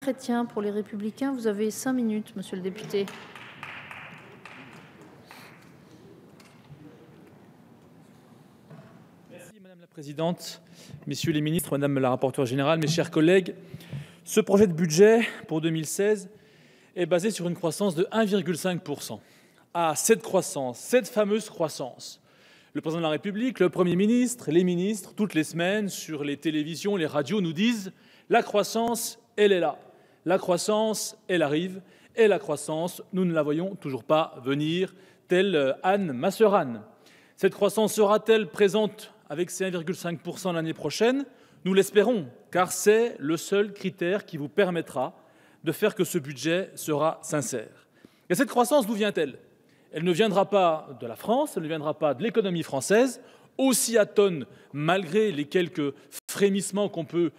Chrétien pour les Républicains. Vous avez 5 minutes, monsieur le député. Merci Madame la Présidente, Messieurs les ministres, Madame la rapporteure générale, mes chers collègues. Ce projet de budget pour 2016 est basé sur une croissance de 1,5%. Ah, cette croissance, cette fameuse croissance. Le président de la République, le Premier ministre, les ministres, toutes les semaines, sur les télévisions, les radios, nous disent « la croissance, elle est là. La croissance, elle arrive. Et la croissance, nous ne la voyons toujours pas venir, telle Anne, ma sœur Anne. Cette croissance sera-t-elle présente avec ses 1,5% l'année prochaine? Nous l'espérons, car c'est le seul critère qui vous permettra de faire que ce budget sera sincère. Et cette croissance, d'où vient-elle? Elle ne viendra pas de la France, elle ne viendra pas de l'économie française, aussi atone, malgré les quelques frémissements qu'on peut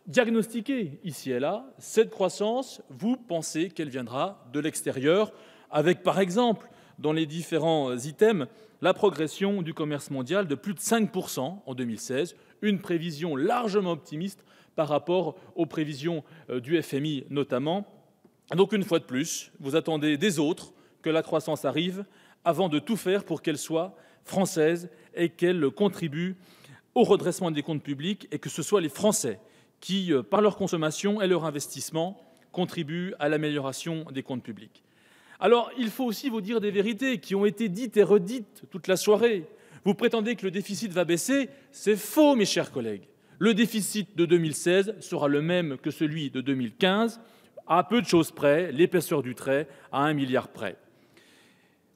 diagnostiquer ici et là. Cette croissance, vous pensez qu'elle viendra de l'extérieur, avec par exemple, dans les différents items, la progression du commerce mondial de plus de 5% en 2016, une prévision largement optimiste par rapport aux prévisions du FMI notamment. Donc une fois de plus, vous attendez des autres que la croissance arrive avant de tout faire pour qu'elle soit française et qu'elle contribue au redressement des comptes publics et que ce soit les Français qui, par leur consommation et leur investissement, contribuent à l'amélioration des comptes publics. Alors, il faut aussi vous dire des vérités qui ont été dites et redites toute la soirée. Vous prétendez que le déficit va baisser, c'est faux, mes chers collègues. Le déficit de 2016 sera le même que celui de 2015, à peu de choses près, l'épaisseur du trait, à 1 milliard près.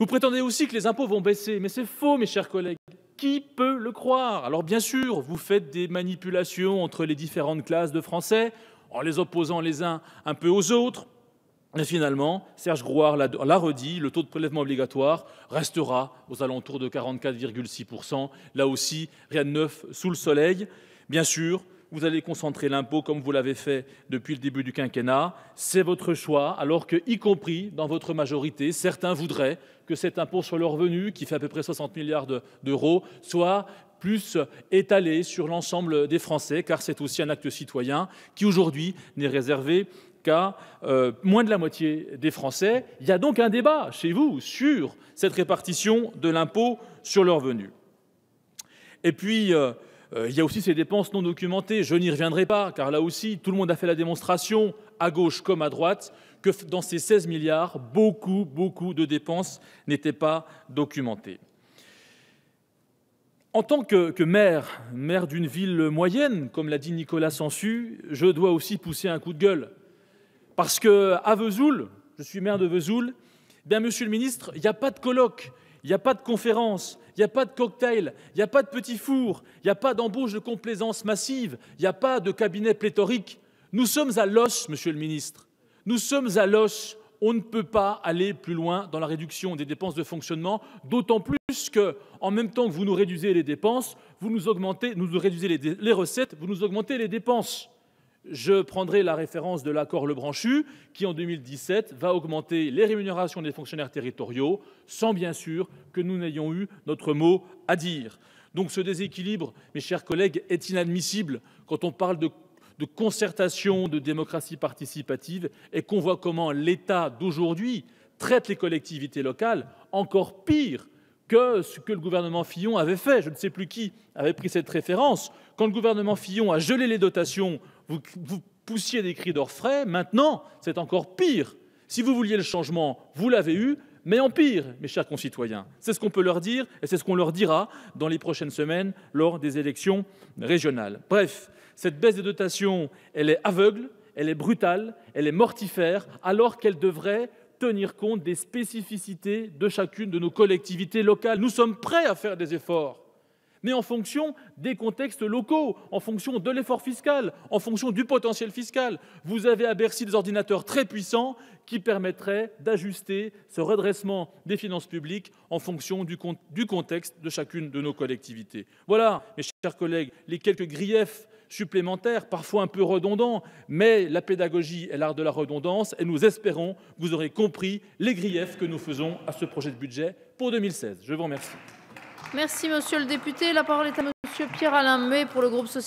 Vous prétendez aussi que les impôts vont baisser, mais c'est faux, mes chers collègues. Qui peut le croire? Alors bien sûr, vous faites des manipulations entre les différentes classes de Français, en les opposant les uns un peu aux autres. Mais finalement, Serge Grouard l'a redit, le taux de prélèvement obligatoire restera aux alentours de 44,6%. Là aussi, rien de neuf sous le soleil. Bien sûr, vous allez concentrer l'impôt comme vous l'avez fait depuis le début du quinquennat. C'est votre choix, alors que, y compris dans votre majorité, certains voudraient que cet impôt sur le revenu, qui fait à peu près 60 milliards d'euros, soit plus étalé sur l'ensemble des Français, car c'est aussi un acte citoyen qui, aujourd'hui, n'est réservé qu'à moins de la moitié des Français. Il y a donc un débat chez vous sur cette répartition de l'impôt sur le revenu. Et puis, il y a aussi ces dépenses non documentées. Je n'y reviendrai pas, car là aussi, tout le monde a fait la démonstration, à gauche comme à droite, que dans ces 16 milliards, beaucoup de dépenses n'étaient pas documentées. En tant que maire d'une ville moyenne, comme l'a dit Nicolas Sansu, je dois aussi pousser un coup de gueule. Parce qu'à Vesoul, je suis maire de Vesoul, bien, monsieur le ministre, il n'y a pas de colloque, il n'y a pas de conférence, il n'y a pas de cocktail, il n'y a pas de petit four, il n'y a pas d'embauche de complaisance massive, il n'y a pas de cabinet pléthorique. Nous sommes à l'os, monsieur le ministre. Nous sommes à l'os. On ne peut pas aller plus loin dans la réduction des dépenses de fonctionnement, d'autant plus qu'en même temps que vous nous réduisez les dépenses, vous nous réduisez les recettes, vous nous augmentez les dépenses. Je prendrai la référence de l'accord Lebranchu qui, en 2017, va augmenter les rémunérations des fonctionnaires territoriaux sans, bien sûr, que nous n'ayons eu notre mot à dire. Donc ce déséquilibre, mes chers collègues, est inadmissible quand on parle de concertation, de démocratie participative et qu'on voit comment l'État d'aujourd'hui traite les collectivités locales encore pire que ce que le gouvernement Fillon avait fait. Je ne sais plus qui avait pris cette référence. Quand le gouvernement Fillon a gelé les dotations, vous poussiez des cris d'orfraie. Maintenant, c'est encore pire. Si vous vouliez le changement, vous l'avez eu, mais en pire, mes chers concitoyens. C'est ce qu'on peut leur dire et c'est ce qu'on leur dira dans les prochaines semaines lors des élections régionales. Bref, cette baisse des dotations, elle est aveugle, elle est brutale, elle est mortifère, alors qu'elle devrait tenir compte des spécificités de chacune de nos collectivités locales. Nous sommes prêts à faire des efforts, mais en fonction des contextes locaux, en fonction de l'effort fiscal, en fonction du potentiel fiscal. Vous avez à Bercy des ordinateurs très puissants qui permettraient d'ajuster ce redressement des finances publiques en fonction du contexte de chacune de nos collectivités. Voilà, mes chers collègues, les quelques griefs supplémentaires, parfois un peu redondants, mais la pédagogie est l'art de la redondance et nous espérons que vous aurez compris les griefs que nous faisons à ce projet de budget pour 2016. Je vous remercie. Merci, monsieur le député. La parole est à monsieur Pierre-Alain May pour le groupe socialiste.